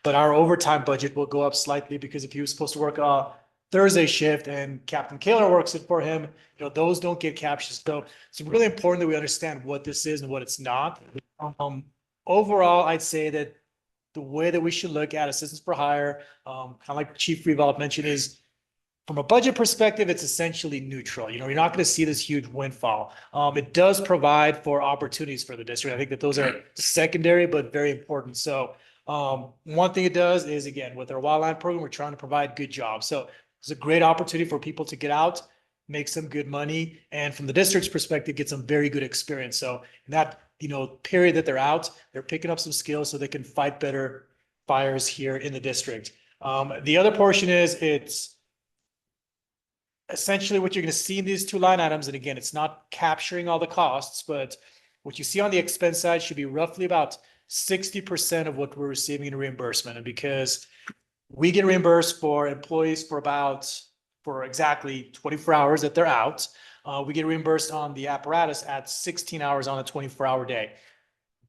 but our overtime budget will go up slightly because if he was supposed to work a Thursday shift and Captain Kaler works it for him, those don't get captured. So it's really important that we understand what this is and what it's not. Overall, I'd say that the way that we should look at assistance for hire, kind of like Chief Revolve mentioned, is from a budget perspective, it's essentially neutral. You're not going to see this huge windfall. It does provide for opportunities for the district. I think that those are secondary, but very important. So one thing it does is, again, with our wildland program, we're trying to provide good jobs. So it's a great opportunity for people to get out, make some good money, and from the district's perspective, get some very good experience. So in that period that they're out, they're picking up some skills so they can fight better fires here in the district. The other portion is it's essentially what you're going to see in these two line items. And again, it's not capturing all the costs, but what you see on the expense side should be roughly about 60% of what we're receiving in reimbursement. And because we get reimbursed for employees for exactly 24 hours that they're out, we get reimbursed on the apparatus at 16 hours on a 24-hour day.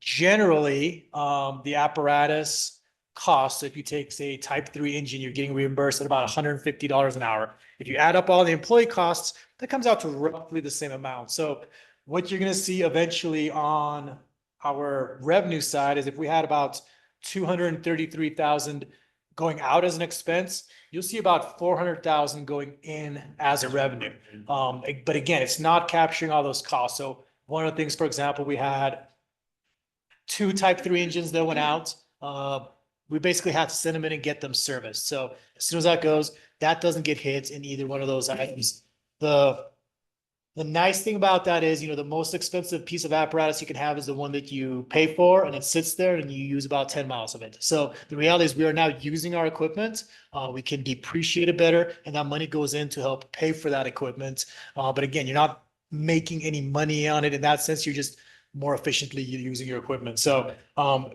Generally, the apparatus cost, if you take, say, type 3 engine, you're getting reimbursed at about $150 an hour. If you add up all the employee costs, that comes out to roughly the same amount. So what you're going to see eventually on our revenue side is if we had about 233,000 going out as an expense, you'll see about 400,000 going in as a revenue. But again, it's not capturing all those costs. So one of the things, for example, we had 2 type 3 engines that went out. We basically have to send them in and get them serviced. So as soon as that goes, that doesn't get hit in either one of those items. The nice thing about that is, the most expensive piece of apparatus you can have is the one that you pay for and it sits there and you use about 10 miles of it. So the reality is we are now using our equipment. We can depreciate it better and that money goes in to help pay for that equipment. But again, you're not making any money on it in that sense. You're just more efficiently using your equipment. So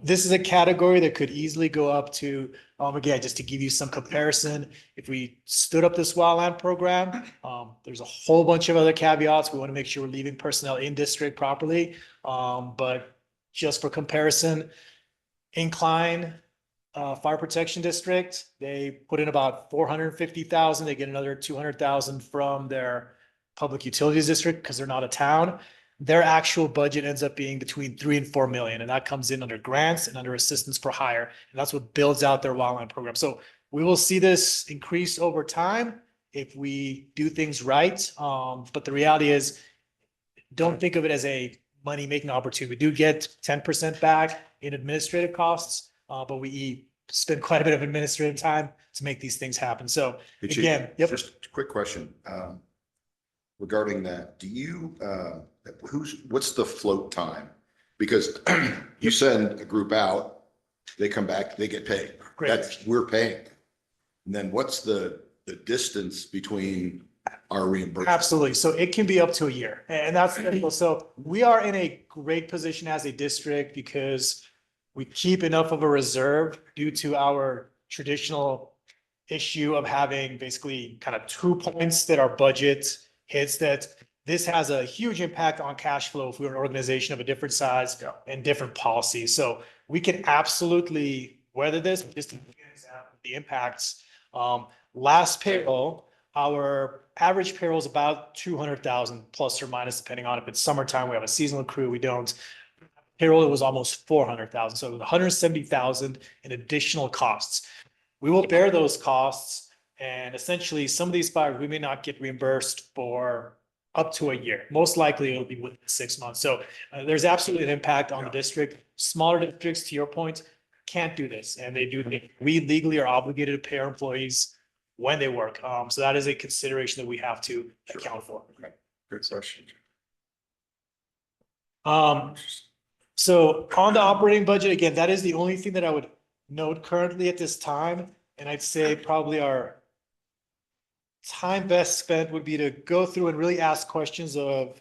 this is a category that could easily go up to, again, just to give you some comparison, if we stood up this wildland program, there's a whole bunch of other caveats. We want to make sure we're leaving personnel in district properly. But just for comparison, Incline Fire Protection District, they put in about 450,000. They get another 200,000 from their public utilities district because they're not a town. Their actual budget ends up being between 3 and 4 million, and that comes in under grants and under assistance for hire, and that's what builds out their wildland program. So we will see this increase over time if we do things right. But the reality is, don't think of it as a money-making opportunity. We do get 10% back in administrative costs, but we spend quite a bit of administrative time to make these things happen. So again, yep. Just a quick question regarding that. Do you what's the float time? Because you send a group out, they come back, they get paid. Great. We're paying. And then what's the distance between our reimbursement? Absolutely. So it can be up to a year. And that's so we are in a great position as a district because we keep enough of a reserve due to our traditional issue of having basically kind of 2 points that our budget hits, that this has a huge impact on cash flow if we're an organization of a different size and different policies. So we can absolutely weather this. Just to give you an example of the impacts. Last payroll, our average payroll is about 200,000 plus or minus, depending on if it's summertime, we have a seasonal crew, we don't. Payroll, it was almost 400,000. So it was 170,000 in additional costs. We will bear those costs, and essentially some of these fires we may not get reimbursed for up to a year. Most likely it'll be within 6 months. So there's absolutely an impact on the district. Smaller districts, to your point, can't do this, and they do. We legally are obligated to pay our employees when they work. So that is a consideration that we have to account for. Okay. Good question. So on the operating budget, again, that is the only thing that I would note currently at this time. And I'd say probably our time best spent would be to go through and really ask questions of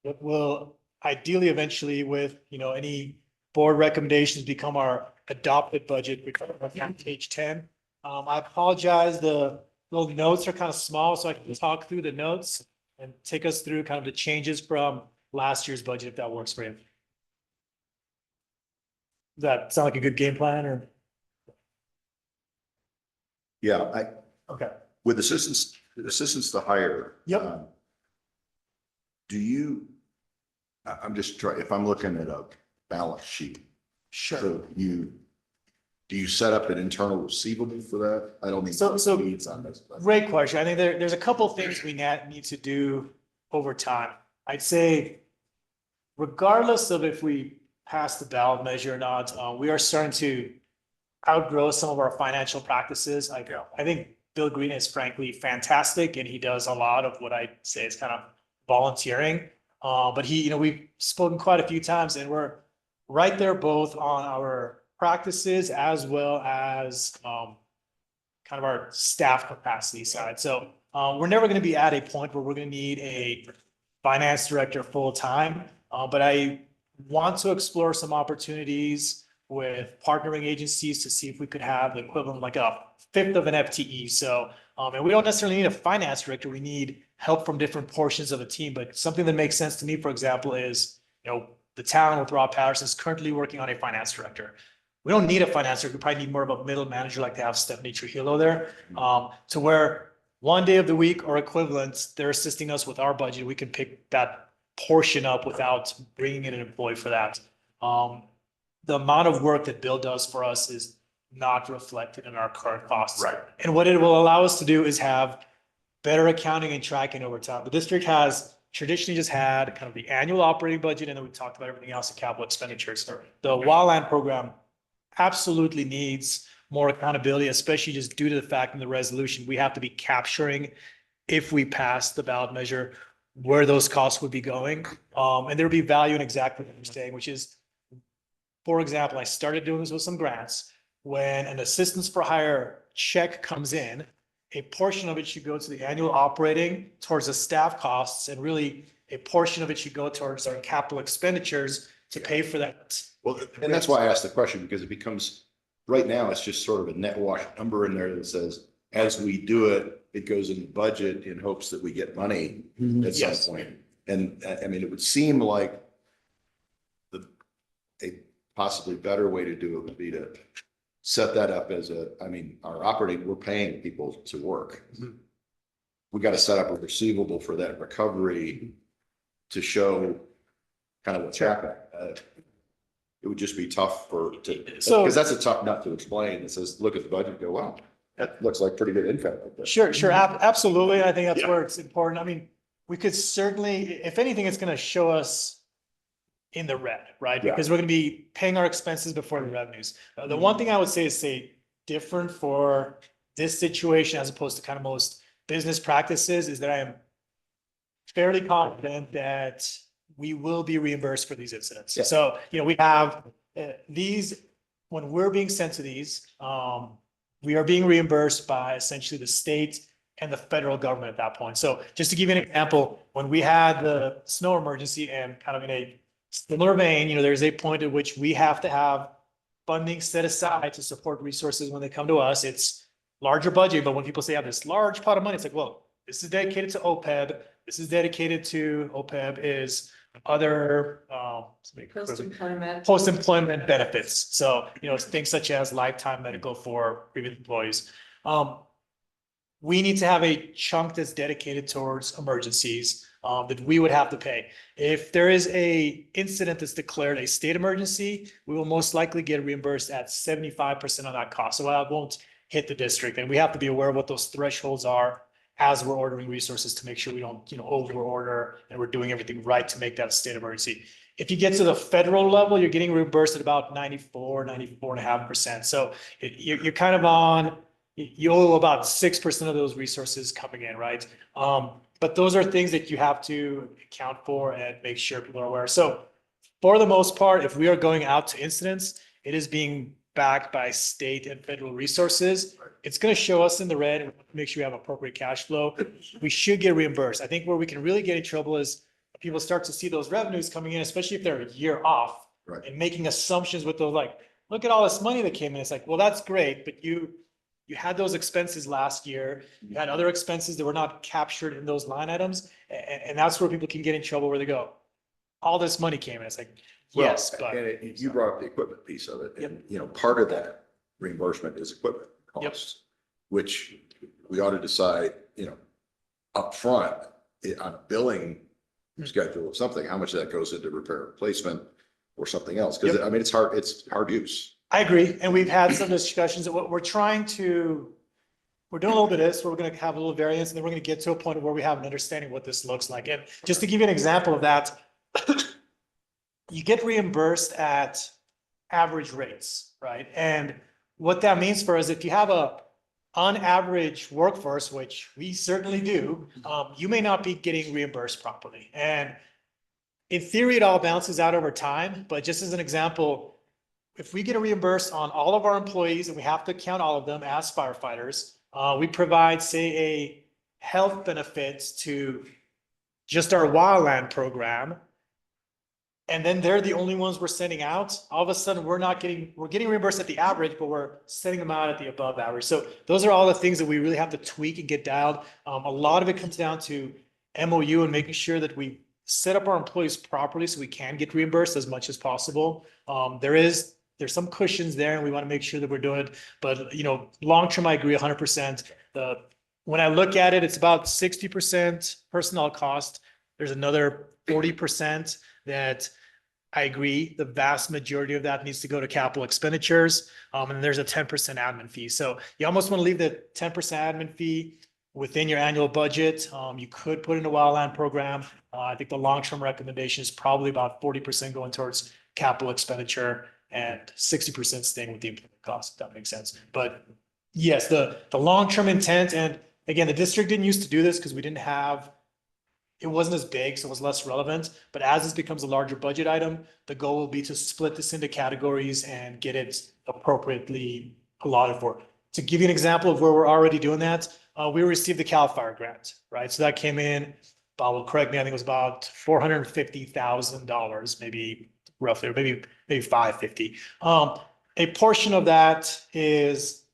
what will ideally eventually with, any board recommendations become our adopted budget, which is on page 10. I apologize. The little notes are kind of small, so I can talk through the notes and take us through kind of the changes from last year's budget, if that works for you. Does that sound like a good game plan or? Yeah, Okay. with assistance to hire. Yep. Do you, I'm just trying, if I'm looking at a balance sheet, Sure. so do you set up an internal receivable for that? I don't need. So needs on this, but- great question. I think there's a couple of things we need to do over time. I'd say regardless of if we pass the ballot measure or not, we are starting to outgrow some of our financial practices. I think Bill Green is frankly fantastic and he does a lot of what I say is kind of volunteering. But we've spoken quite a few times and we're right there both on our practices as well as kind of our staff capacity side. So we're never going to be at a point where we're going to need a finance director full time. But I want to explore some opportunities with partnering agencies to see if we could have the equivalent like a fifth of an FTE. So, and we don't necessarily need a finance director. We need help from different portions of the team. But something that makes sense to me, for example, is, the town with Rob Patterson is currently working on a finance director. We don't need a finance director. We probably need more of a middle manager like to have Stephanie Trujillo there, to where one day of the week or equivalent, they're assisting us with our budget. We can pick that portion up without bringing in an employee for that. The amount of work that Bill does for us is not reflected in our current costs. Right. And what it will allow us to do is have better accounting and tracking over time. The district has traditionally just had kind of the annual operating budget, and then we talked about everything else in capital expenditures. The wildland program absolutely needs more accountability, especially just due to the fact in the resolution, we have to be capturing, if we pass the ballot measure, where those costs would be going. And there'd be value in exactly what you're saying, which is, for example, I started doing this with some grants. When an assistance for hire check comes in, a portion of it should go to the annual operating towards the staff costs, and really a portion of it should go towards our capital expenditures to pay for that. Well, and that's why I asked the question, because it becomes, right now, it's just sort of a net wash number in there that says, as we do it, it goes in the budget in hopes that we get money at some Yes. point. And I mean, it would seem like a possibly better way to do it would be to set that up as our operating, we're paying people to work. Mhm. We got to set up a receivable for that recovery to show kind of what's happening. It would just be tough because that's a tough nut to explain. It says, look at the budget, and go, wow, that looks like pretty good income. Sure, absolutely. I think that's where it's important. I mean, we could certainly, if anything, it's gonna show us in the red, right? Yeah. Because we're gonna be paying our expenses before the revenues. The one thing I would say different for this situation as opposed to kind of most business practices is that I am fairly confident that we will be reimbursed for these incidents. Yeah. So, we have these, when we're being sent to these, we are being reimbursed by essentially the state and the federal government at that point. So just to give you an example, when we had the snow emergency and kind of in a similar vein, there's a point at which we have to have funding set aside to support resources when they come to us. It's larger budget, but when people say I have this large pot of money, it's like, well, this is dedicated to OPEB. This is dedicated to OPEB is other post-employment benefits. So, things such as lifetime medical for previous employees. We need to have a chunk that's dedicated towards emergencies that we would have to pay. If there is a incident that's declared a state emergency, we will most likely get reimbursed at 75% of that cost. So I won't hit the district, and we have to be aware of what those thresholds are as we're ordering resources to make sure we don't, over order and we're doing everything right to make that a state emergency. If you get to the federal level, you're getting reimbursed at about 94.5%. So you're kind of on, you owe about 6% of those resources coming in, right? But those are things that you have to account for and make sure people are aware. So for the most part, if we are going out to incidents, it is being backed by state and federal resources. It's going to show us in the red and make sure we have appropriate cash flow. We should get reimbursed. I think where we can really get in trouble is people start to see those revenues coming in, especially if they're a year off, Right. and making assumptions with those, like, look at all this money that came in. It's like, well, that's great, but you had those expenses last year. You had other expenses that were not captured in those line items. And that's where people can get in trouble, where they go, all this money came in. It's like, yes, but. And you brought up the equipment piece of it. And, part of that reimbursement is equipment costs. which we ought to decide, upfront on a billing schedule or something, how much of that goes into repair and replacement or something else. Because Yep. I mean, it's hard use. I agree. And we've had some discussions of what we're trying to, we're doing a little bit of this, we're going to have a little variance, and then we're going to get to a point where we have an understanding of what this looks like. And just to give you an example of that, you get reimbursed at average rates, right? And what that means for us, if you have a on average workforce, which we certainly do, you may not be getting reimbursed properly. And in theory, it all balances out over time, but just as an example, if we get a reimbursed on all of our employees and we have to count all of them as firefighters, we provide, say, a health benefits to just our wildland program. And then they're the only ones we're sending out. All of a sudden, we're getting reimbursed at the average, but we're sending them out at the above average. So those are all the things that we really have to tweak and get dialed. A lot of it comes down to MOU and making sure that we set up our employees properly so we can get reimbursed as much as possible. There's some cushions there and we want to make sure that we're doing it. But, long-term, I agree 100%. When I look at it, it's about 60% personnel cost. There's another 40% that I agree, the vast majority of that needs to go to capital expenditures. And there's a 10% admin fee. So you almost want to leave the 10% admin fee within your annual budget. You could put in a wildland program. I think the long-term recommendation is probably about 40% going towards capital expenditure and 60% staying with the employment cost, if that makes sense. But yes, the long-term intent, and again, the district didn't used to do this because it wasn't as big, so it was less relevant. But as this becomes a larger budget item, the goal will be to split this into categories and get it appropriately allotted for. To give you an example of where we're already doing that, we received the CAL FIRE grant, right? So that came in, Bob will correct me, I think it was about $450,000, maybe roughly, or maybe 550. A portion of that is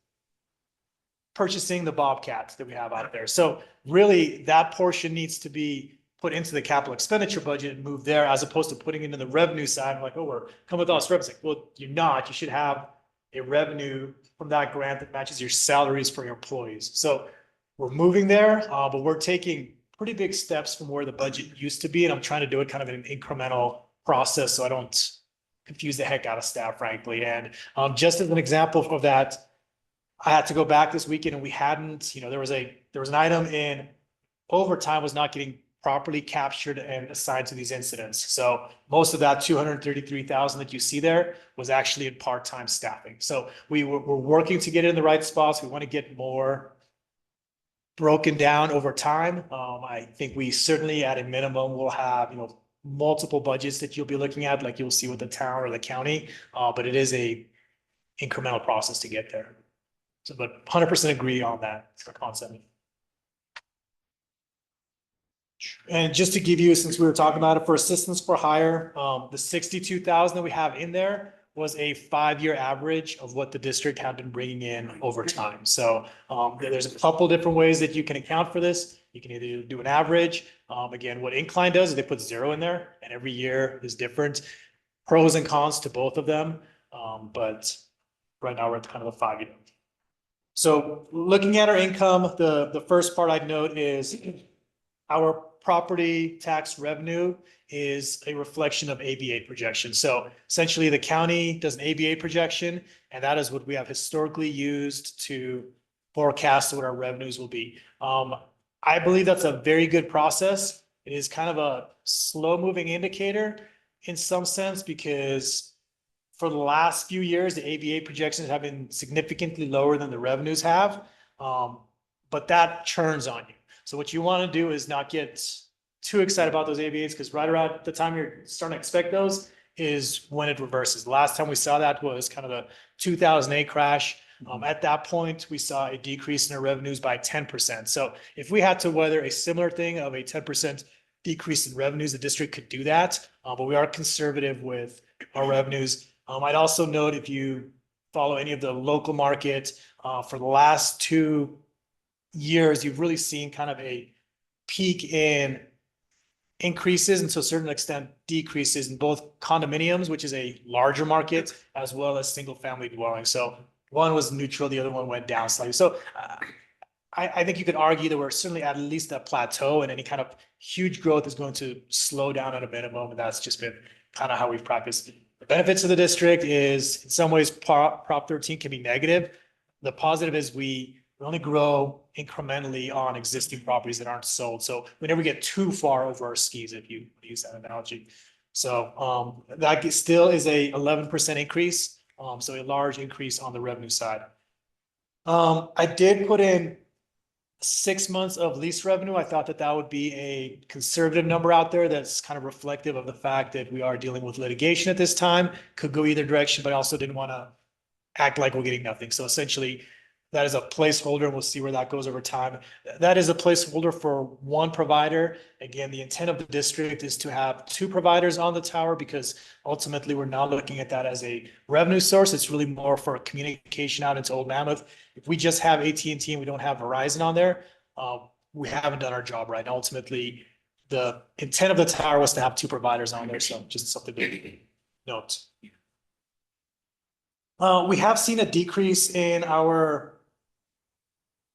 purchasing the Bobcats that we have out there. So really that portion needs to be put into the capital expenditure budget and move there, as opposed to putting it into the revenue side. I'm like, oh, we're coming with all this revenue. Like, well, you're not. You should have a revenue from that grant that matches your salaries for your employees. So we're moving there, but we're taking pretty big steps from where the budget used to be. And I'm trying to do it kind of in an incremental process so I don't confuse the heck out of staff, frankly. And just as an example of that, I had to go back this weekend and we hadn't, there was an item in overtime was not getting properly captured and assigned to these incidents. So most of that 233,000 that you see there was actually in part-time staffing. So we're working to get it in the right spots. We want to get more broken down over time. I think we certainly at a minimum will have, multiple budgets that you'll be looking at, like you'll see with the town or the county, but it is a incremental process to get there. So, but 100% agree on that concept. And just to give you, since we were talking about it, for assistance for hire, the 62,000 that we have in there was a 5-year average of what the district had been bringing in over time. So there's a couple different ways that you can account for this. You can either do an average. Again, what Incline does is they put 0 in there, and every year is different. Pros and cons to both of them. But right now we're at kind of a 5-year. So looking at our income, the first part I'd note is our property tax revenue is a reflection of ABA projection. So essentially the county does an ABA projection, and that is what we have historically used to forecast what our revenues will be. I believe that's a very good process. It is kind of a slow moving indicator in some sense, because for the last few years, the ABA projections have been significantly lower than the revenues have. But that churns on you. So what you want to do is not get too excited about those ABAs, because right around the time you're starting to expect those is when it reverses. The last time we saw that was kind of the 2008 crash. At that point, we saw a decrease in our revenues by 10%. So if we had to weather a similar thing of a 10% decrease in revenues, the district could do that. But we are conservative with our revenues. I'd also note, if you follow any of the local market, for the last 2 years, you've really seen kind of a peak in increases, and to a certain extent decreases in both condominiums, which is a larger market, as well as single family dwelling. So one was neutral, the other one went down slightly. So I think you could argue that we're certainly at least a plateau, and any kind of huge growth is going to slow down at a minimum. And that's just been kind of how we've practiced. The benefits of the district is in some ways Prop 13 can be negative. The positive is we only grow incrementally on existing properties that aren't sold. So we never get too far over our skis, if you use that analogy. So that still is a 11% increase. So a large increase on the revenue side. I did put in 6 months of lease revenue. I thought that that would be a conservative number out there that's kind of reflective of the fact that we are dealing with litigation at this time. Could go either direction, but I also didn't want to act like we're getting nothing. So essentially, that is a placeholder, and we'll see where that goes over time. That is a placeholder for one provider. Again, the intent of the district is to have two providers on the tower, because ultimately we're not looking at that as a revenue source. It's really more for communication out into Old Mammoth. If we just have AT&T and we don't have Verizon on there, we haven't done our job right. And ultimately, the intent of the tower was to have two providers on there. So just something to note. We have seen a decrease in our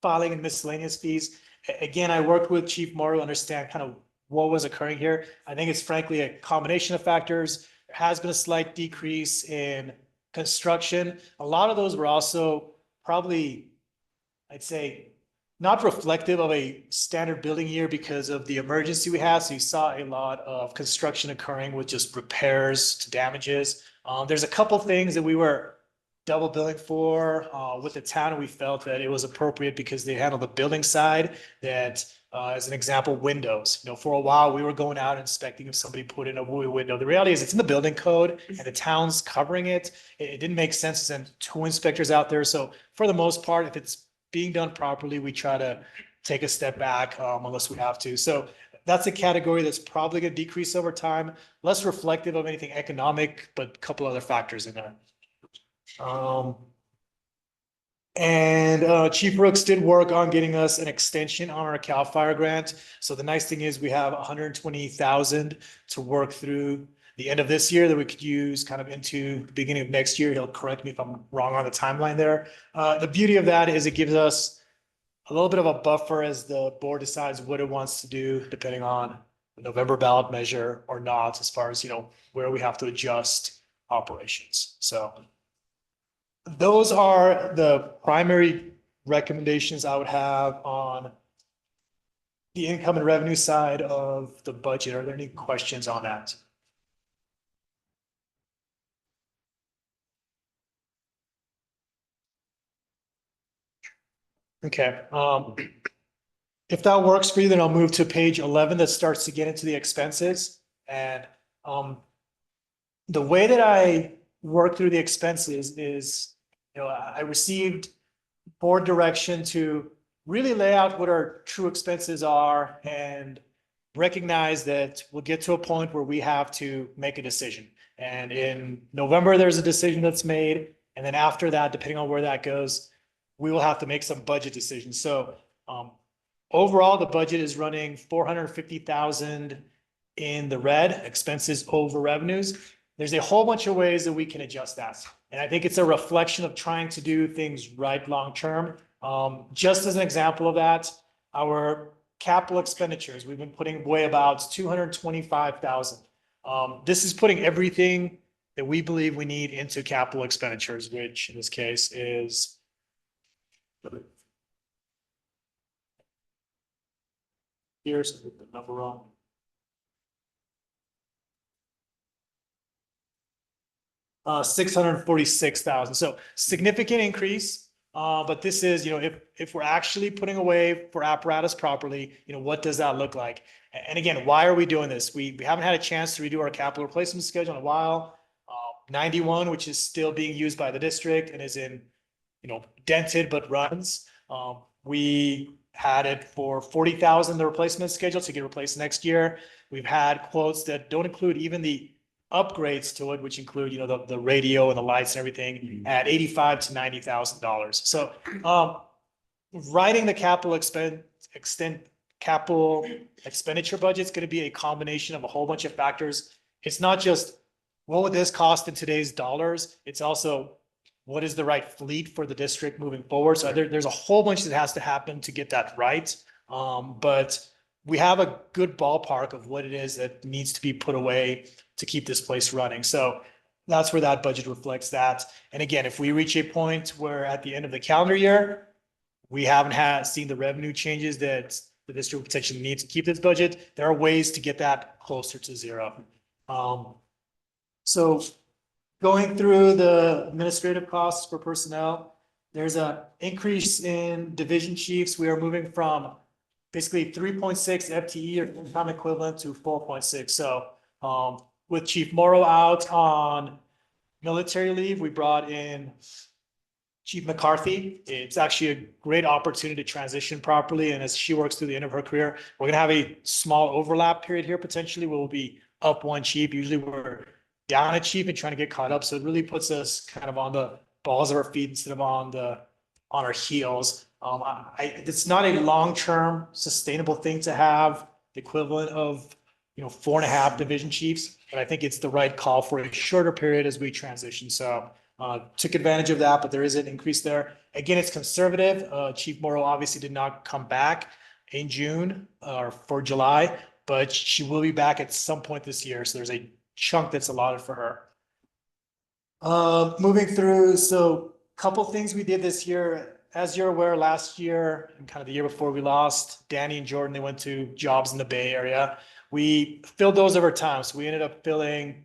filing and miscellaneous fees. Again, I worked with Chief Morrow to understand kind of what was occurring here. I think it's frankly a combination of factors. There has been a slight decrease in construction. A lot of those were also probably, I'd say, not reflective of a standard building year because of the emergency we had. So you saw a lot of construction occurring with just repairs to damages. There's a couple things that we were double billing for with the town, and we felt that it was appropriate because they handle the building side. That as an example, windows. For a while we were going out inspecting if somebody put in a WUI window. The reality is it's in the building code and the town's covering it. It didn't make sense to send two inspectors out there. So for the most part, if it's being done properly, we try to take a step back unless we have to. So that's a category that's probably going to decrease over time, less reflective of anything economic, but a couple other factors in there. Chief Brooks did work on getting us an extension on our CAL FIRE grant. So the nice thing is we have 120,000 to work through the end of this year that we could use kind of into the beginning of next year. He'll correct me if I'm wrong on the timeline there. The beauty of that is it gives us a little bit of a buffer as the board decides what it wants to do, depending on the November ballot measure or not, as far as, where we have to adjust operations. So those are the primary recommendations I would have on the income and revenue side of the budget. Are there any questions on that? Okay. If that works for you, then I'll move to page 11 that starts to get into the expenses. And the way that I work through the expenses is, I received board direction to really lay out what our true expenses are and recognize that we'll get to a point where we have to make a decision. And in November, there's a decision that's made. And then after that, depending on where that goes, we will have to make some budget decisions. So overall, the budget is running 450,000 in the red, expenses over revenues. There's a whole bunch of ways that we can adjust that. And I think it's a reflection of trying to do things right long-term. Just as an example of that, our capital expenditures, we've been putting away about 225,000. This is putting everything that we believe we need into capital expenditures, which in this case is here's the number wrong. $646,000. So significant increase. But this is, if we're actually putting away for apparatus properly, what does that look like? And again, why are we doing this? We haven't had a chance to redo our capital replacement schedule in a while. 91, which is still being used by the district and is in, dented but runs. We had it for 40,000, the replacement schedule to get replaced next year. We've had quotes that don't include even the upgrades to it, which include, the radio and the lights and everything at $85,000 to $90,000. So, writing the capital expenditure budget is going to be a combination of a whole bunch of factors. It's not just what would this cost in today's dollars. It's also what is the right fleet for the district moving forward. So there's a whole bunch that has to happen to get that right. But we have a good ballpark of what it is that needs to be put away to keep this place running. So that's where that budget reflects that. And again, if we reach a point where at the end of the calendar year, we haven't seen the revenue changes that the district potentially needs to keep this budget, there are ways to get that closer to zero. So going through the administrative costs for personnel, there's an increase in division chiefs. We are moving from basically 3.6 FTE or full-time equivalent to 4.6. So with Chief Morrow out on military leave, we brought in Chief McCarthy. It's actually a great opportunity to transition properly. And as she works through the end of her career, we're going to have a small overlap period here potentially. We'll be up one chief. Usually we're down a chief and trying to get caught up. So it really puts us kind of on the balls of our feet instead of on our heels. It's not a long-term sustainable thing to have the equivalent of 4.5 division chiefs, but I think it's the right call for a shorter period as we transition. So took advantage of that, but there is an increase there. Again, it's conservative. Chief Morrow obviously did not come back in June or for July, but she will be back at some point this year. So there's a chunk that's allotted for her. Moving through, so a couple things we did this year. As you're aware, last year and kind of the year before, we lost Danny and Jordan. They went to jobs in the Bay Area. We filled those over time. So we ended up filling,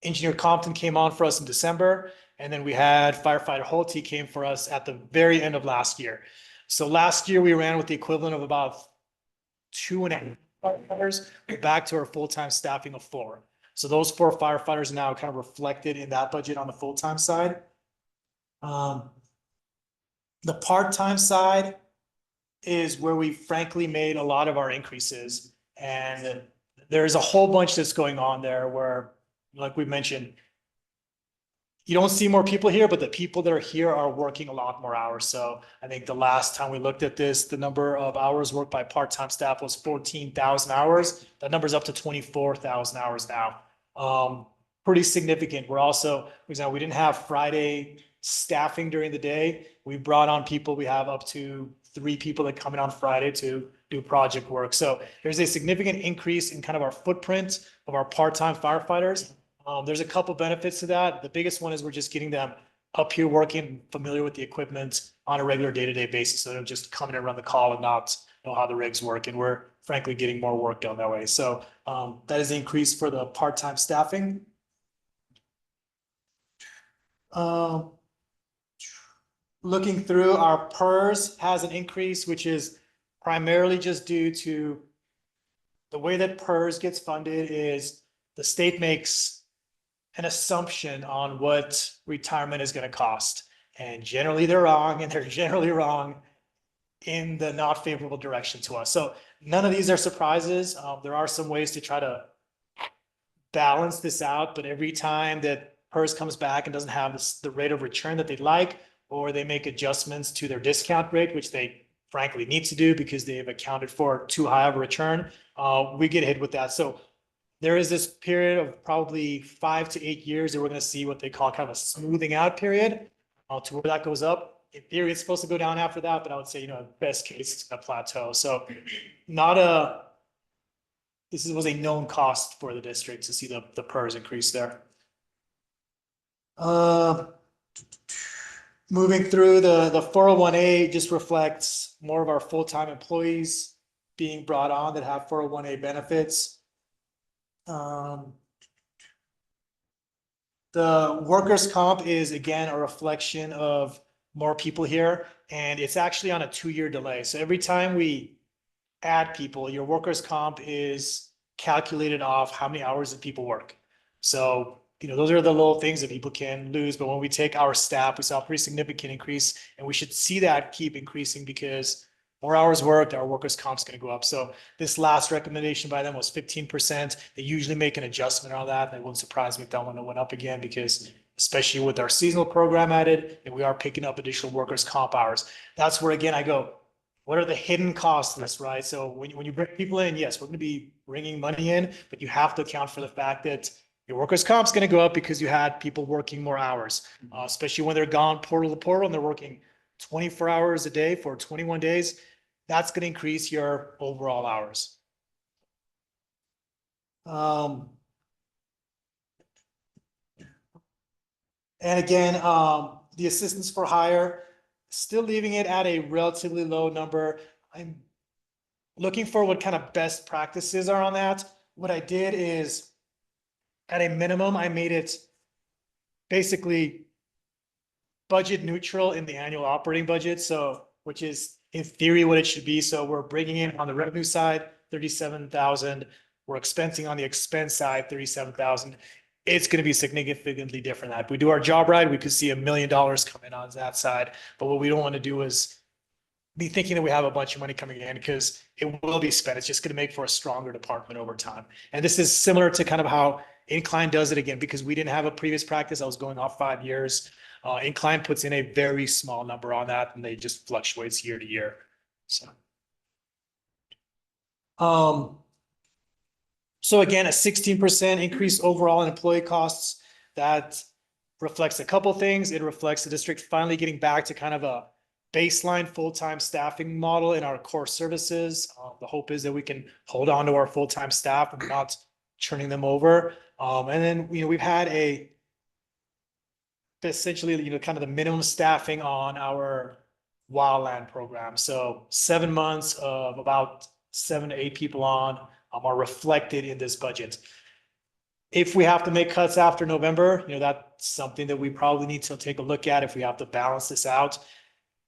Engineer Compton came on for us in December. And then we had firefighter Holte came for us at the very end of last year. So last year we ran with the equivalent of about 2.5 firefighters. We're back to our full-time staffing of 4. So those 4 firefighters now kind of reflected in that budget on the full-time side. The part-time side is where we frankly made a lot of our increases. And there's a whole bunch that's going on there where, like we mentioned, you don't see more people here, but the people that are here are working a lot more hours. So I think the last time we looked at this, the number of hours worked by part-time staff was 14,000 hours. That number's up to 24,000 hours now. Pretty significant. We're also, for example, we didn't have Friday staffing during the day. We brought on people. We have up to 3 people that come in on Friday to do project work. So there's a significant increase in kind of our footprint of our part-time firefighters. There's a couple benefits to that. The biggest one is we're just getting them up here working, familiar with the equipment on a regular day-to-day basis. So they'll just come in and run the call and not know how the rigs work. And we're frankly getting more work done that way. So that is the increase for the part-time staffing. Looking through, our PERS has an increase, which is primarily just due to the way that PERS gets funded is the state makes an assumption on what retirement is going to cost. And generally they're wrong, and they're generally wrong in the not favorable direction to us. So none of these are surprises. There are some ways to try to balance this out, but every time that PERS comes back and doesn't have the rate of return that they'd like, or they make adjustments to their discount rate, which they frankly need to do because they've accounted for too high of a return, we get hit with that. So there is this period of probably 5 to 8 years that we're going to see what they call kind of a smoothing out period to where that goes up. In theory, it's supposed to go down after that, but I would say, best case, it's going to plateau. So this was a known cost for the district to see the PERS increase there. Moving through the 401A just reflects more of our full-time employees being brought on that have 401A benefits. The workers' comp is again a reflection of more people here, and it's actually on a 2-year delay. So every time we add people, your workers' comp is calculated off how many hours that people work. So those are the little things that people can lose. But when we take our staff, we saw a pretty significant increase, and we should see that keep increasing because more hours worked, our workers' comp is going to go up. So this last recommendation by them was 15%. They usually make an adjustment on that. And it wouldn't surprise me if that one went up again because especially with our seasonal program added, and we are picking up additional workers' comp hours. That's where, again, I go, what are the hidden costs of this, right? So when you bring people in, yes, we're going to be bringing money in, but you have to account for the fact that Your workers' comp's going to go up because you had people working more hours, especially when they're gone portal to portal and they're working 24 hours a day for 21 days. That's going to increase your overall hours. And again, the assistance for hire, still leaving it at a relatively low number. I'm looking for what kind of best practices are on that. What I did is, at a minimum, I made it basically budget neutral in the annual operating budget. So, which is in theory what it should be. So we're bringing in on the revenue side, 37,000. We're expensing on the expense side, 37,000. It's going to be significantly different. If we do our job right, we could see $1 million come in on that side. But what we don't want to do is be thinking that we have a bunch of money coming in, because it will be spent. It's just going to make for a stronger department over time. And this is similar to kind of how Incline does it, again, because we didn't have a previous practice. I was going off 5 years. Incline puts in a very small number on that, and they just fluctuates year to year. So again, a 16% increase overall in employee costs. That reflects a couple things. It reflects the district finally getting back to kind of a baseline full-time staffing model in our core services. The hope is that we can hold on to our full-time staff and not churning them over. And then, we've had essentially, kind of the minimum staffing on our wildland program. So 7 months of about 7 to 8 people on are reflected in this budget. If we have to make cuts after November, that's something that we probably need to take a look at if we have to balance this out.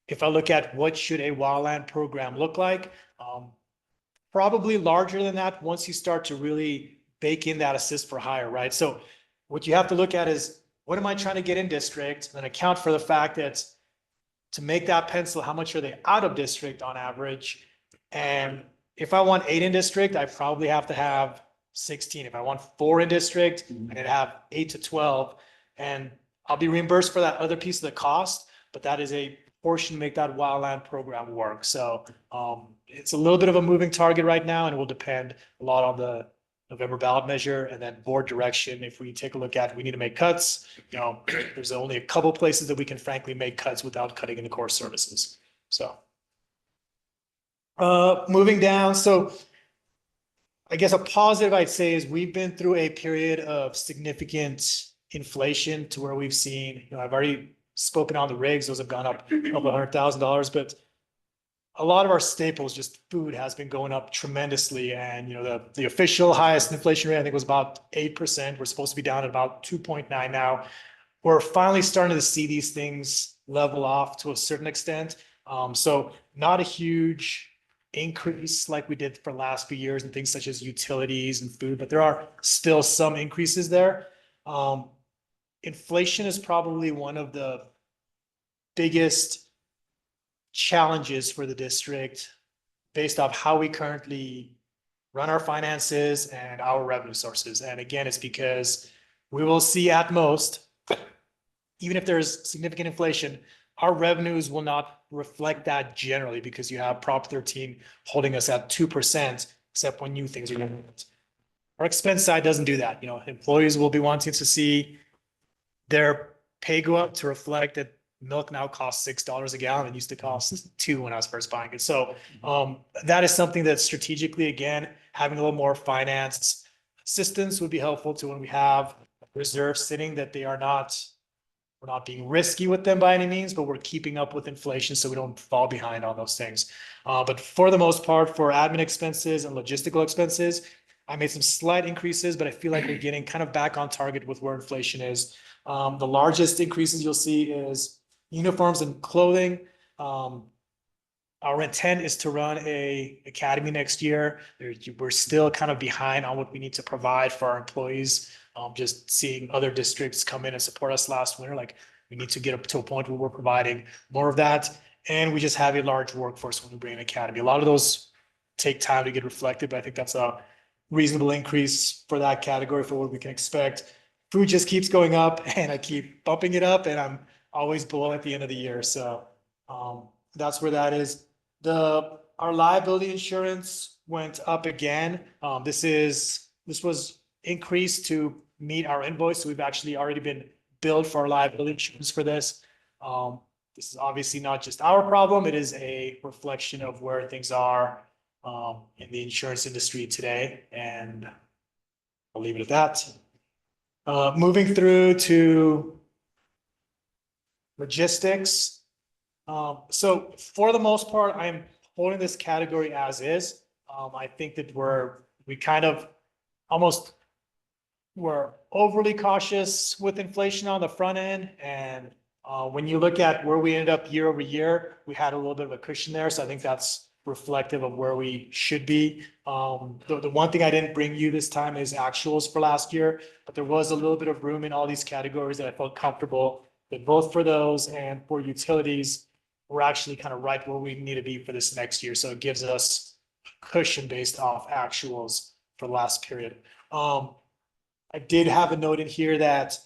If I look at what should a wildland program look like, probably larger than that once you start to really bake in that assist for hire, right? So what you have to look at is, what am I trying to get in district, and account for the fact that to make that pencil, how much are they out of district on average? And if I want 8 in district, I probably have to have 16. If I want 4 in district, I need to have 8 to 12, and I'll be reimbursed for that other piece of the cost, but that is a portion to make that wildland program work. So it's a little bit of a moving target right now, and it will depend a lot on the November ballot measure and then board direction. If we take a look at, we need to make cuts, there's only a couple places that we can frankly make cuts without cutting into core services. So moving down. So I guess a positive I'd say is we've been through a period of significant inflation to where we've seen, I've already spoken on the rigs. Those have gone up $200,000, but a lot of our staples, just food, has been going up tremendously. And, the official highest inflation rate, I think, was about 8%. We're supposed to be down at about 2.9 now. We're finally starting to see these things level off to a certain extent. So not a huge increase like we did for the last few years and things such as utilities and food, but there are still some increases there. Inflation is probably one of the biggest challenges for the district based off how we currently run our finances and our revenue sources. And again, it's because we will see at most, even if there's significant inflation, our revenues will not reflect that generally, because you have Prop 13 holding us at 2%, except when new things are going. Our expense side doesn't do that. Employees will be wanting to see their pay go up to reflect that milk now costs $6 a gallon. It used to cost $2 when I was first buying it. So that is something that strategically, again, having a little more finance assistance would be helpful to when we have reserves sitting, that we're not being risky with them by any means, but we're keeping up with inflation so we don't fall behind on those things. But for the most part, for admin expenses and logistical expenses, I made some slight increases, but I feel like we're getting kind of back on target with where inflation is. The largest increases you'll see is uniforms and clothing. Our intent is to run a academy next year. We're still kind of behind on what we need to provide for our employees. Just seeing other districts come in and support us last winter, like, we need to get up to a point where we're providing more of that. And we just have a large workforce when we bring an academy. A lot of those take time to get reflected, but I think that's a reasonable increase for that category for what we can expect. Food just keeps going up, and I keep bumping it up, and I'm always below at the end of the year. So that's where that is. Our liability insurance went up again. This was increased to meet our invoice. So we've actually already been billed for our liability insurance for this. This is obviously not just our problem. It is a reflection of where things are in the insurance industry today. And I'll leave it at that. Moving through to logistics. So for the most part, I'm holding this category as is. I think that we kind of almost were overly cautious with inflation on the front end. And when you look at where we ended up year over year, we had a little bit of a cushion there. So I think that's reflective of where we should be. The one thing I didn't bring you this time is actuals for last year, but there was a little bit of room in all these categories that I felt comfortable that both for those and for utilities, we're actually kind of right where we need to be for this next year. So it gives us a cushion based off actuals for the last period. I did have a note in here that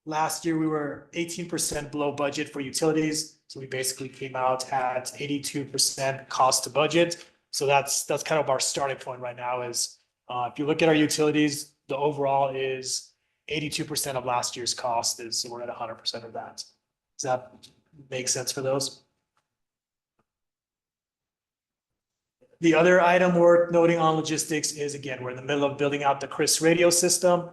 last year we were 18% below budget for utilities. So we basically came out at 82% cost to budget. So that's kind of our starting point right now is if you look at our utilities, the overall is 82% of last year's cost so we're at 100% of that. Does that make sense for those? The other item worth noting on logistics is, again, we're in the middle of building out the CRIS radio system.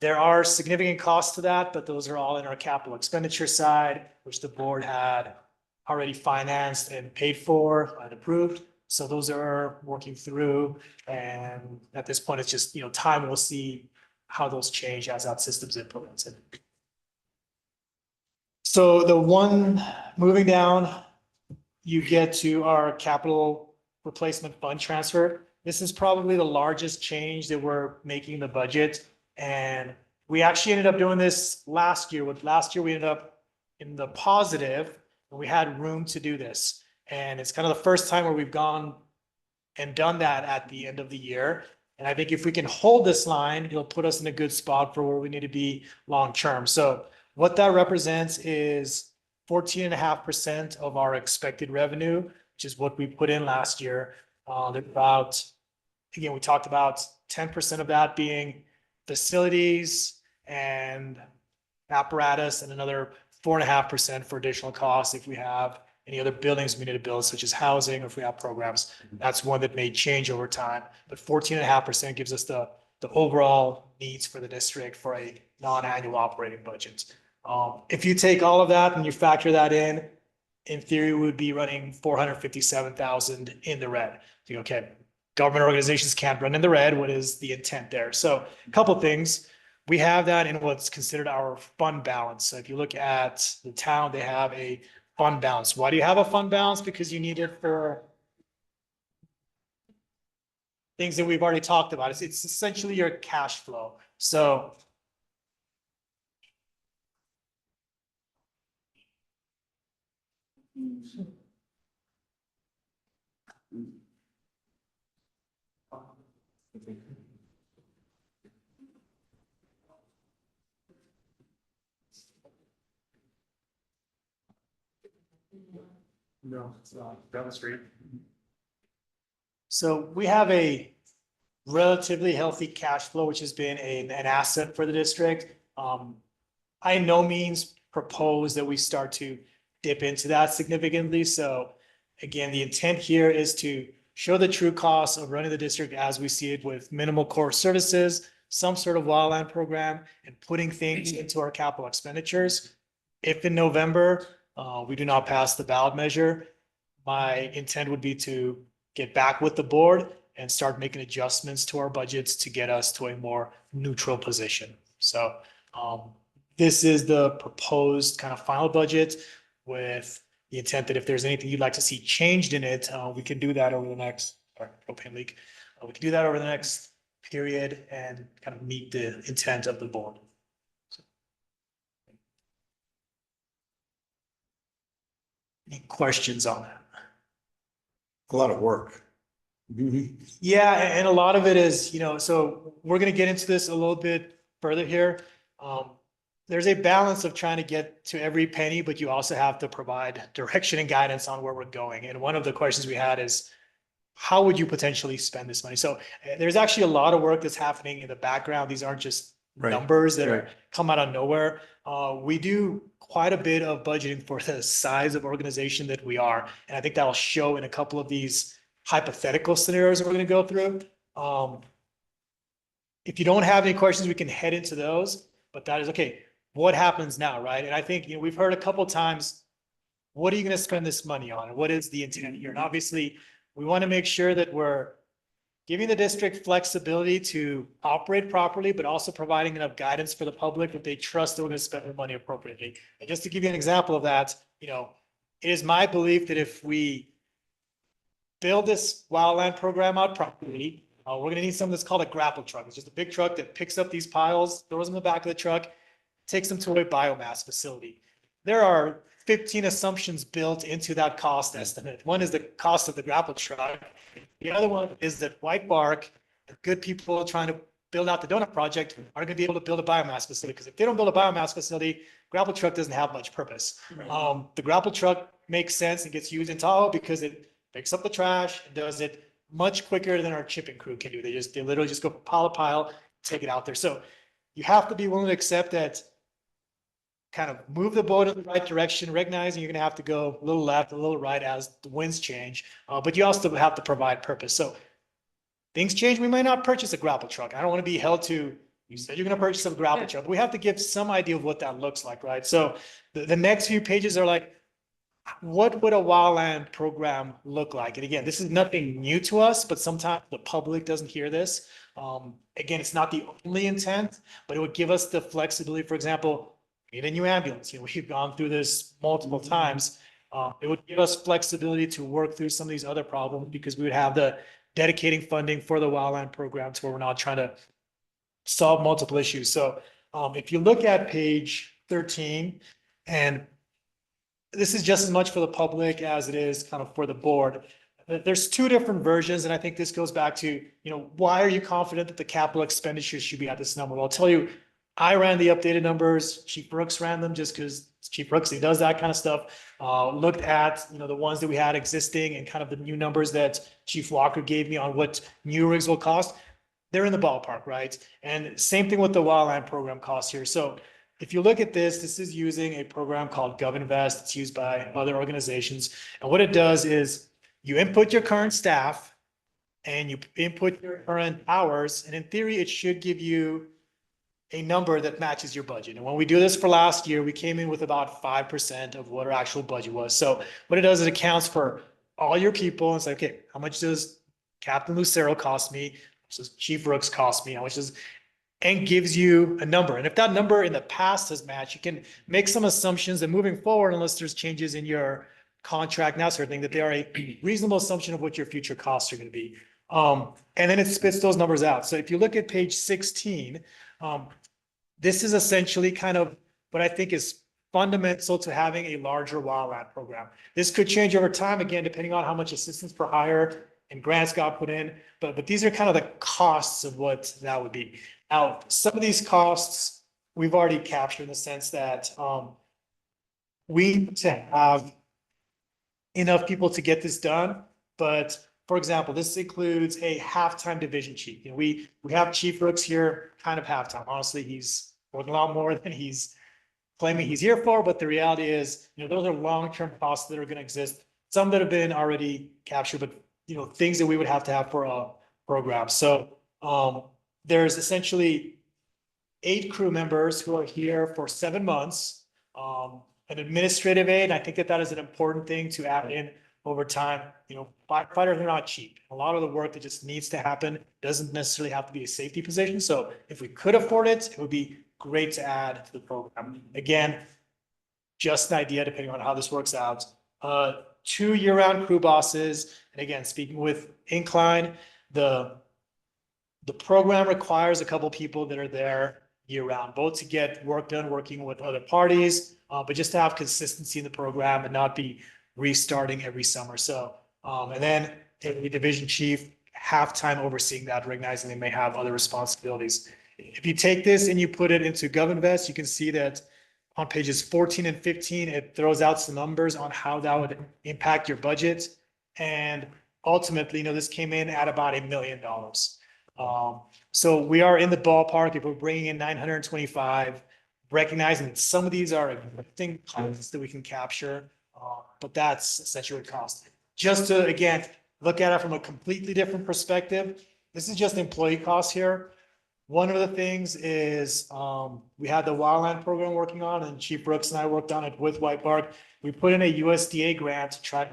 There are significant costs to that, but those are all in our capital expenditure side, which the board had already financed and paid for and approved. So those are working through. And at this point, it's just, time will see how those change as that system's implemented. So the one moving down, you get to our capital replacement fund transfer. This is probably the largest change that we're making in the budget. And we actually ended up doing this last year. Last year, we ended up in the positive and we had room to do this. And it's kind of the first time where we've gone and done that at the end of the year. And I think if we can hold this line, it'll put us in a good spot for where we need to be long-term. So what that represents is 14.5% of our expected revenue, which is what we put in last year. Again, we talked about 10% of that being facilities and apparatus, and another 4.5% for additional costs if we have any other buildings we need to build, such as housing, or if we have programs. That's one that may change over time, but 14.5% gives us the overall needs for the district for a non-annual operating budget. If you take all of that and you factor that in theory, we would be running 457,000 in the red. So, okay, government organizations can't run in the red. What is the intent there? So a couple of things. We have that in what's considered our fund balance. So if you look at the town, they have a fund balance. Why do you have a fund balance? Because you need it for things that we've already talked about. It's essentially your cash flow. So no, it's not down the street. So we have a relatively healthy cash flow, which has been an asset for the district. I in no means propose that we start to dip into that significantly. So again, the intent here is to show the true costs of running the district as we see it, with minimal core services, some sort of wildland program, and putting things into our capital expenditures. If in November, we do not pass the ballot measure, my intent would be to get back with the board and start making adjustments to our budgets to get us to a more neutral position. So this is the proposed kind of final budget, with the intent that if there's anything you'd like to see changed in it, we can do that over the next, propane leak. We can do that over the next period and kind of meet the intent of the board. So. Any questions on that? A lot of work. Yeah, and a lot of it is, so we're going to get into this a little bit further here. There's a balance of trying to get to every penny, but you also have to provide direction and guidance on where we're going. And one of the questions we had is, how would you potentially spend this money? So there's actually a lot of work that's happening in the background. These aren't just numbers that are come out of nowhere. We do quite a bit of budgeting for the size of organization that we are. And I think that'll show in a couple of these hypothetical scenarios that we're going to go through. If you don't have any questions, we can head into those, but that is okay. What happens now, right? And I think, we've heard a couple of times, what are you going to spend this money on? What is the intent here? And obviously, we want to make sure that we're giving the district flexibility to operate properly, but also providing enough guidance for the public that they trust that we're going to spend their money appropriately. And just to give you an example of that, it is my belief that if we build this wildland program out properly, we're going to need something that's called a grapple truck. It's just a big truck that picks up these piles, throws them in the back of the truck, takes them to a biomass facility. There are 15 assumptions built into that cost estimate. One is the cost of the grapple truck. The other one is that white bark, good people trying to build out the donut project are going to be able to build a biomass facility, because if they don't build a biomass facility, grapple truck doesn't have much purpose. The grapple truck makes sense and gets used in Tahoe because it picks up the trash and does it much quicker than our chipping crew can do. They literally just go from pile to pile, take it out there. So you have to be willing to accept that, kind of move the boat in the right direction, recognizing you're going to have to go a little left, a little right as the winds change, but you also have to provide purpose. So things change. We might not purchase a grapple truck. I don't want to be held to, you said you're going to purchase a grapple truck, but we have to give some idea of what that looks like, right? So the next few pages are like, what would a wildland program look like? And again, this is nothing new to us, but sometimes the public doesn't hear this. Again, it's not the only intent, but it would give us the flexibility. For example, we need a new ambulance. We've gone through this multiple times. It would give us flexibility to work through some of these other problems, because we would have the dedicating funding for the wildland programs where we're not trying to solve multiple issues. So if you look at page 13, and this is just as much for the public as it is kind of for the board. There's two different versions, and I think this goes back to, why are you confident that the capital expenditures should be at this number? Well, I'll tell you, I ran the updated numbers. Chief Brooks ran them just because Chief Brooks, he does that kind of stuff. Looked at, the ones that we had existing and kind of the new numbers that Chief Walker gave me on what new rigs will cost. They're in the ballpark, right? And same thing with the wildland program costs here. So if you look at this is using a program called GovInvest. It's used by other organizations. And what it does is you input your current staff and you input your current hours. And in theory, it should give you a number that matches your budget. And when we do this for last year, we came in with about 5% of what our actual budget was. So what it does is it accounts for all your people and say, okay, how much does Captain Lucero cost me? How much does Chief Brooks cost me? How much does, and gives you a number. And if that number in the past has matched, you can make some assumptions that moving forward, unless there's changes in your contract, now sort of thing, that they are a reasonable assumption of what your future costs are going to be. And then it spits those numbers out. So if you look at page 16, this is essentially kind of what I think is fundamental to having a larger wildland program. This could change over time, again, depending on how much assistance per hire and grants got put in, but these are kind of the costs of what that would be. Now, some of these costs we've already captured in the sense that we need to have enough people to get this done. But for example, this includes a halftime division chief. We have Chief Brooks here kind of halftime. Honestly, he's working a lot more than he's claiming he's here for, but the reality is, those are long-term costs that are going to exist. Some that have been already captured, but things that we would have to have for a program. So there's essentially 8 crew members who are here for 7 months. An administrative aid, I think that is an important thing to add in over time. Firefighters are not cheap. A lot of the work that just needs to happen doesn't necessarily have to be a safety position. So if we could afford it, it would be great to add to the program. Again, just an idea depending on how this works out. 2 year-round crew bosses. And again, speaking with Incline, the program requires a couple people that are there year-round, both to get work done working with other parties, but just to have consistency in the program and not be restarting every summer. So, and then a division chief, half-time overseeing that, recognizing they may have other responsibilities. If you take this and you put it into GovInvest, you can see that on pages 14 and 15, it throws out some numbers on how that would impact your budget. And ultimately, this came in at about $1 million. So we are in the ballpark if we're bringing in 925, recognizing that some of these are existing costs that we can capture, but that's essentially what it costs. Just to, again, look at it from a completely different perspective, this is just employee costs here. One of the things is, we had the wildland program working on, and Chief Brooks and I worked on it with White Bark. We put in a USDA grant to try,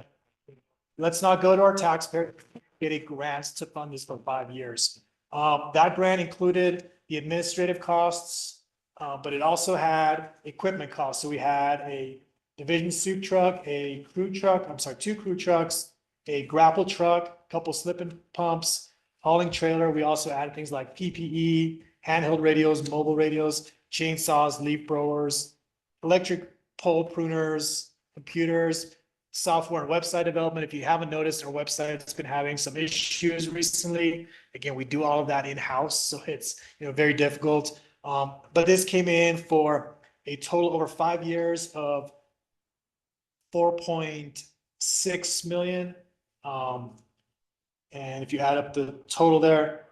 let's not go to our taxpayer, get a grant to fund this for 5 years. That grant included the administrative costs, but it also had equipment costs. So we had a division soup truck, a crew truck, I'm sorry, 2 crew trucks, a grapple truck, a couple slip and pumps, hauling trailer. We also added things like PPE, handheld radios, mobile radios, chainsaws, leaf blowers, electric pole pruners, computers, software and website development. If you haven't noticed, our website's been having some issues recently. Again, we do all of that in-house, so it's, very difficult. But this came in for a total over 5 years of 4.6 million. And if you add up the total there,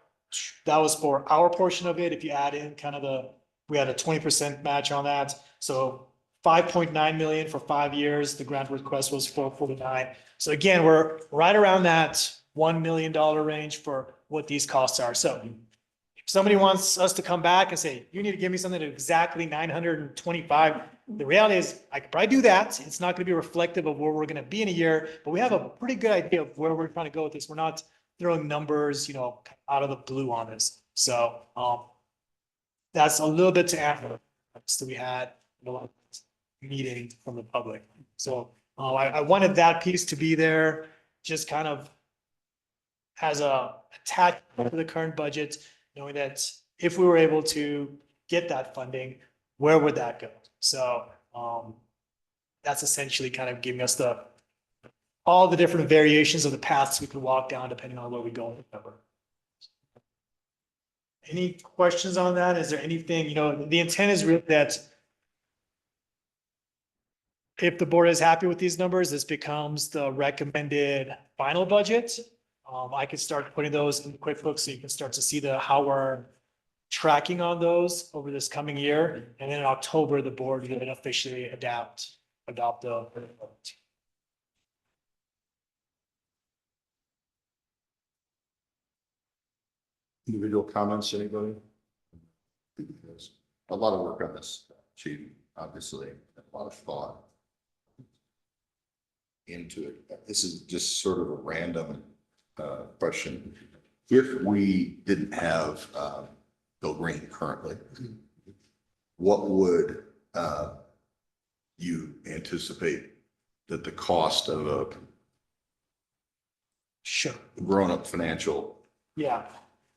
that was for our portion of it. If you add in kind of we had a 20% match on that. So 5.9 million for 5 years. The grant request was 449. So again, we're right around that $1 million range for what these costs are. So if somebody wants us to come back and say, you need to give me something at exactly 925, the reality is I could probably do that. It's not going to be reflective of where we're going to be in a year, but we have a pretty good idea of where we're trying to go with this. We're not throwing numbers, out of the blue on this. So, that's a little bit to add that we had in a meeting from the public. So, I wanted that piece to be there, just kind of as a attachment to the current budget, knowing that if we were able to get that funding, where would that go? So, that's essentially kind of giving us all the different variations of the paths we could walk down depending on where we go in November. Any questions on that? Is there anything, the intent is really that if the board is happy with these numbers, this becomes the recommended final budget. I could start putting those in QuickBooks so you can start to see how we're tracking on those over this coming year. And then in October, the board will officially adopt the. Individual comments, anybody? A lot of work on this, Chief, obviously, a lot of thought into it. This is just sort of a random question. If we didn't have Bill Green currently, what would you anticipate that the cost of a Sure. grown-up financial? Yeah.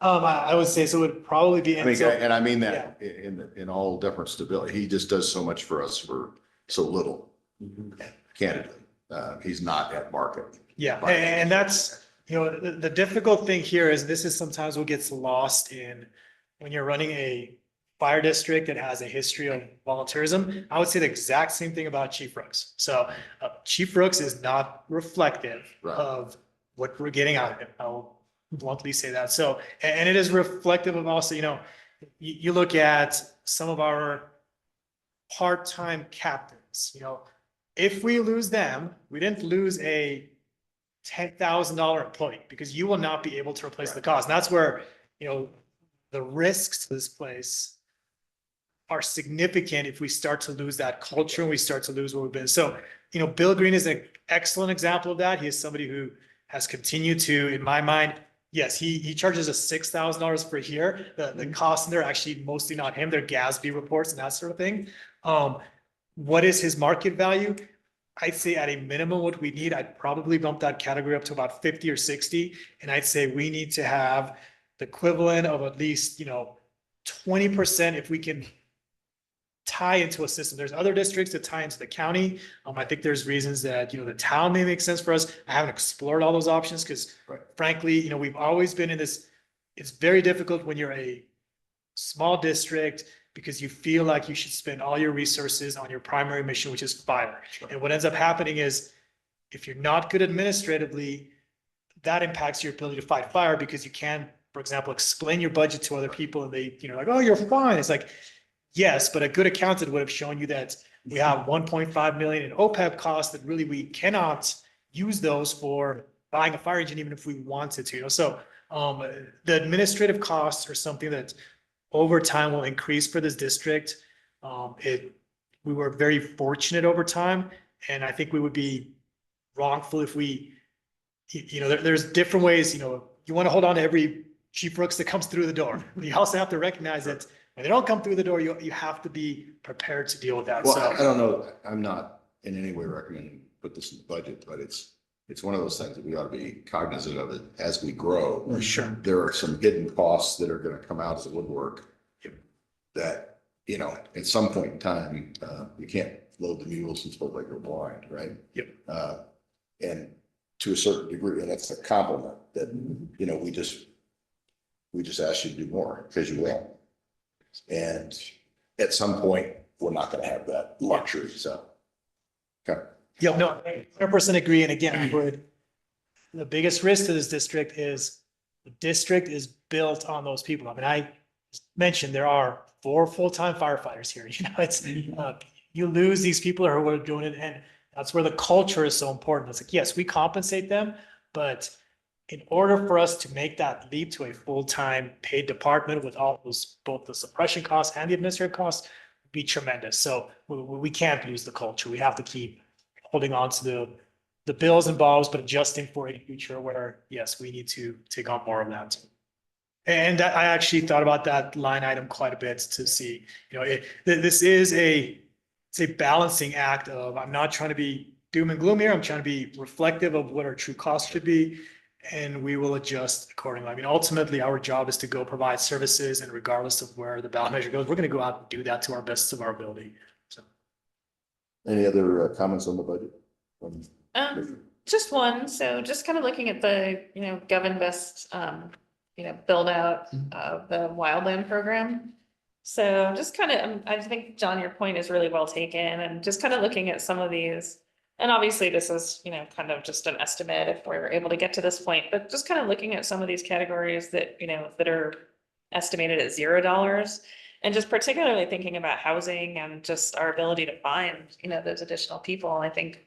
I would say so. It would probably be. I mean, and I mean that in all deference to Bill, he just does so much for us for so little. Candidly, he's not at market. Yeah, and that's, the difficult thing here is this is sometimes what gets lost in when you're running a fire district that has a history of volunteerism. I would say the exact same thing about Chief Brooks. So Chief Brooks is not reflective of what we're getting out of it. I'll bluntly say that. So, and it is reflective of also, you look at some of our part-time captains, if we lose them, we didn't lose a $10,000 employee because you will not be able to replace the cost. And that's where, the risks to this place are significant if we start to lose that culture and we start to lose what we've been. So, Bill Green is an excellent example of that. He is somebody who has continued to, in my mind, yes, he charges us $6,000 per year. The costs in there are actually mostly not him. They're GASB reports and that sort of thing. What is his market value? I'd say at a minimum, what we need, I'd probably bump that category up to about 50 or 60. And I'd say we need to have the equivalent of at least, 20% if we can tie into a system. There's other districts that tie into the county. I think there's reasons that, the town may make sense for us. I haven't explored all those options because frankly, we've always been in this, it's very difficult when you're a small district because you feel like you should spend all your resources on your primary mission, which is fire. And what ends up happening is if you're not good administratively, that impacts your ability to fight fire because you can't for example, explain your budget to other people and they, like, oh, you're fine. It's like, yes, but a good accountant would have shown you that we have 1.5 million in OPEB costs that really we cannot use those for buying a fire engine, even if we wanted to, so the administrative costs are something that over time will increase for this district. We were very fortunate over time, and I think we would be wrongful if we, there's different ways, you want to hold on to every Chief Brooks that comes through the door. You also have to recognize that when they don't come through the door, you have to be prepared to deal with that. Well, So I don't know, I'm not in any way recommending put this in the budget, but it's one of those things that we ought to be cognizant of it as we grow. sure. There are some hidden costs that are going to come out of the woodwork that, at some point in time, you can't load the mules until they go blind, right? Yep. And to a certain degree, and that's a compliment that, we just ask you to do more because you will. And at some point, we're not going to have that luxury, so. Okay. Yeah, no, 100% agree. And again, the biggest risk to this district is the district is built on those people. I mean, I mentioned there are 4 full-time firefighters here. It's you lose these people who are doing it, and that's where the culture is so important. It's like, yes, we compensate them, but in order for us to make that leap to a full-time paid department with all those, both the suppression costs and the administrative costs, would be tremendous. So we can't lose the culture. We have to keep holding on to the bills and bobs, but adjusting for a future where, yes, we need to take on more of that. And I actually thought about that line item quite a bit to see, this is it's a balancing act of, I'm not trying to be doom and gloom here. I'm trying to be reflective of what our true costs should be, and we will adjust accordingly. I mean, ultimately, our job is to go provide services, and regardless of where the ballot measure goes, we're going to go out and do that to our best of our ability. So, Any other comments on the budget? Just one. So just kind of looking at the, GovInvest, build out of the wildland program. So just kind of, I think, John, your point is really well taken, and just kind of looking at some of these, and obviously this is, kind of just an estimate if we're able to get to this point, but just kind of looking at some of these categories that, that are estimated at $0, and just particularly thinking about housing and just our ability to find, those additional people. I think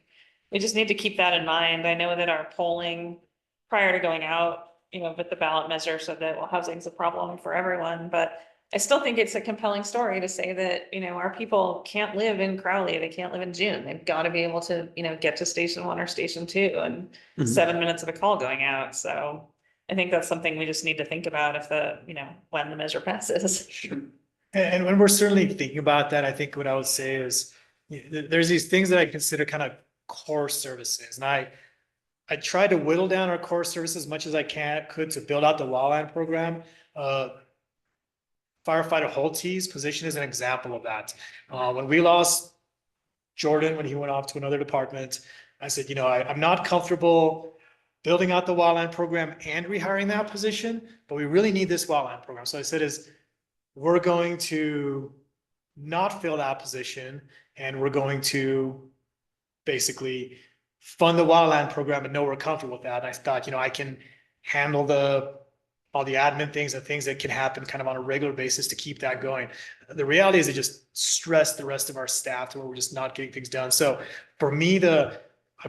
we just need to keep that in mind. I know that our polling prior to going out, with the ballot measure said that, well, housing's a problem for everyone, but I still think it's a compelling story to say that, our people can't live in Crowley. They can't live in June. They've got to be able to, get to station 1 or station 2 and 7 minutes of a call going out. So I think that's something we just need to think about if when the measure passes. sure. And when we're certainly thinking about that, I think what I would say is there's these things that I consider kind of core services. And I try to whittle down our core services as much as I could to build out the wildland program. Firefighter Holt's position is an example of that. When we lost Jordan, when he went off to another department, I said, I'm not comfortable building out the wildland program and rehiring that position, but we really need this wildland program. So I said, we're going to not fill that position, and we're going to basically fund the wildland program and know we're comfortable with that. And I thought, I can handle all the admin things and things that can happen kind of on a regular basis to keep that going. The reality is it just stressed the rest of our staff to where we're just not getting things done. So for me, I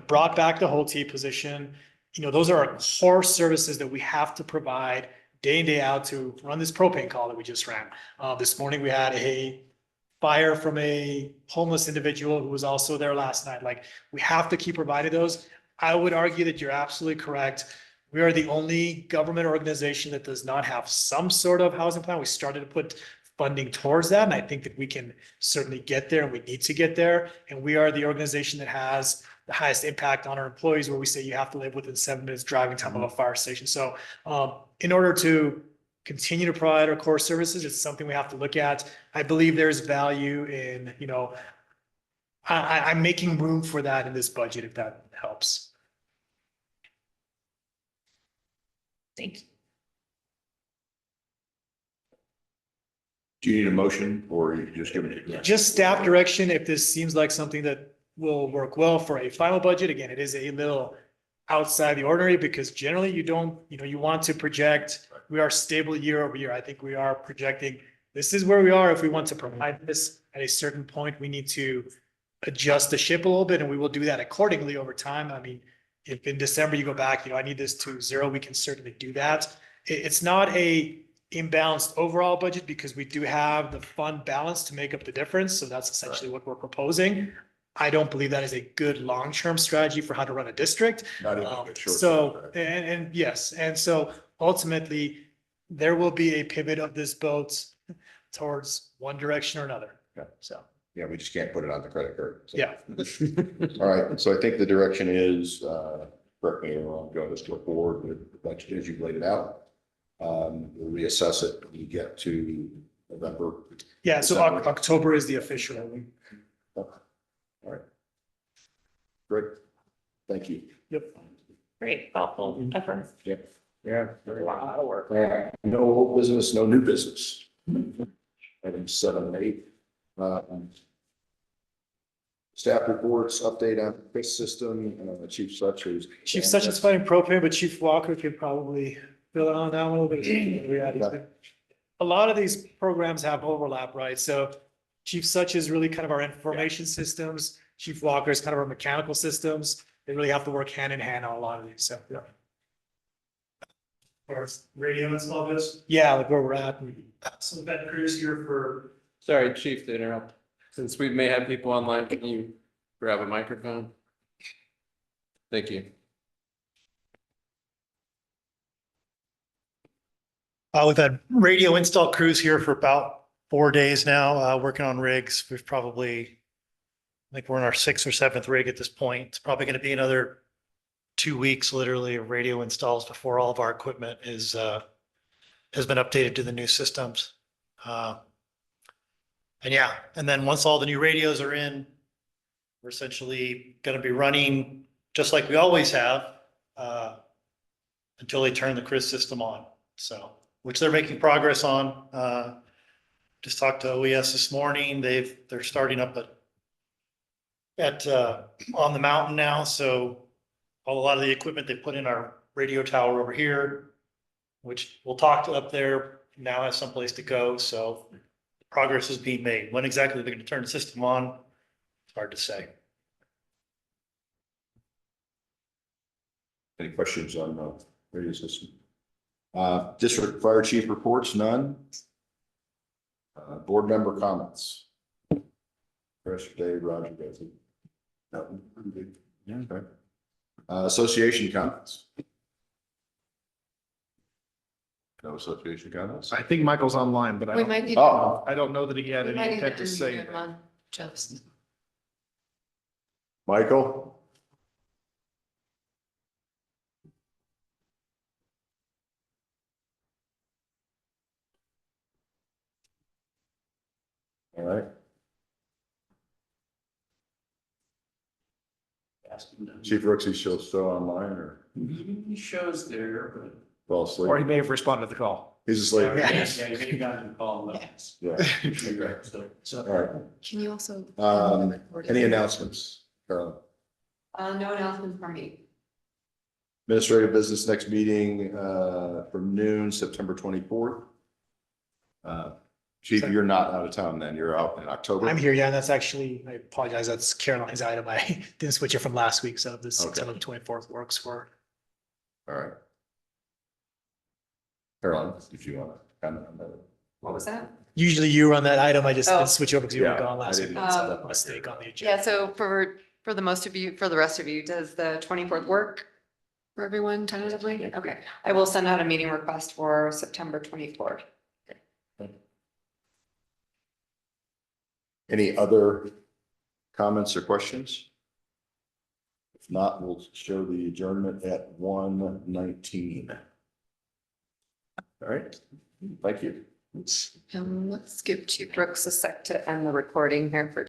brought back the Holt's position. Those are our core services that we have to provide day in, day out to run this propane call that we just ran. This morning we had a fire from a homeless individual who was also there last night. Like, we have to keep providing those. I would argue that you're absolutely correct. We are the only government organization that does not have some sort of housing plan. We started to put funding towards that, and I think that we can certainly get there, and we need to get there. And we are the organization that has the highest impact on our employees, where we say you have to live within 7 minutes driving time of a fire station. So in order to continue to provide our core services, it's something we have to look at. I believe there's value in, I'm making room for that in this budget, if that helps. Thank you. Do you need a motion, or you just giving it? Just staff direction, if this seems like something that will work well for a final budget. Again, it is a little outside the ordinary because generally you don't, you want to project, we are stable year over year. I think we are projecting, this is where we are. If we want to provide this at a certain point, we need to adjust the ship a little bit and we will do that accordingly over time. I mean, if in December you go back, I need this to zero, we can certainly do that. It's not a imbalanced overall budget because we do have the fund balance to make up the difference. So that's essentially what we're proposing. I don't believe that is a good long-term strategy for how to run a district. Not even a good short. So, and yes, and so ultimately, there will be a pivot of this boat towards one direction or another. Yeah. So, Yeah, we just can't put it on the credit card. So. yeah. All right, so I think the direction is, correct me if I'm wrong, go this go forward with the budget as you've laid it out. We'll reassess it when we get to November. Yeah, so December. October is the official. All right. Great. Thank you. Yep. Great, thoughtful effort. Yep. Yeah, A lot of work. No old business, no new business. Item 7 and 8. Staff reports, update on FIS system, Chief Such is. Chief Such is fighting propane, but Chief Walker could probably fill in on that one a little bit. A lot of these programs have overlap, right? So Chief Such is really kind of our information systems. Chief Walker is kind of our mechanical systems. They really have to work hand in hand on a lot of these, so. Yeah. Or radio install this. Yeah, like where we're at. Some vet crews here for, sorry, chief, to interrupt. Since we may have people online, can you grab a microphone? Thank you. we've had radio install crews here for about 4 days now, working on rigs. We've probably, I think we're in our 6th or 7th rig at this point. It's probably going to be another 2 weeks literally of radio installs before all of our equipment is, has been updated to the new systems. And yeah, and then once all the new radios are in, we're essentially going to be running just like we always have, until they turn the CRIS system on. So, which they're making progress on. Just talked to OES this morning. They're starting up at on the mountain now. So a lot of the equipment they put in our radio tower over here, which we'll talk to up there, now has someplace to go. So progress is being made. When exactly they're going to turn the system on, it's hard to say. Any questions on the radio system? District Fire Chief reports, none. Board member comments. Chris, Dave, Roger, Betsy. No, I'm good. Yeah. Okay. Association comments. No association comments? I think Michael's online, but We might need. Oh, I don't know that he had we any might need intent to say unmute him anything. on Just. Michael? All right. Chief Rooksy still online or He shows there, but. fall Or asleep? he may have responded to the call. He's asleep. Yeah, you got to call him. Yeah. So, All right. Can you also? Any announcements, Carolyn? No announcements from me. Administrative business next meeting, from noon, September 24th. Chief, you're not out of town then, you're out in October? I'm here, yeah, and that's actually, I apologize, that's Caroline's item. I didn't switch it from last week, so this Okay. September 24th works for. All right. Caroline, did you want to comment on that? What was that? Usually you run that item, I just Oh. didn't switch over because you were Yeah, gone last I week. didn't. That's a mistake on the agenda. Yeah, so for the most of you, for the rest of you, does the 24th work? For everyone tentatively? Okay, I will send out a meeting request for September 24th. Any other comments or questions? If not, we'll show the adjournment at 1:19. All right, thank you. Let's give Chief Brooks a sec to end the recording here for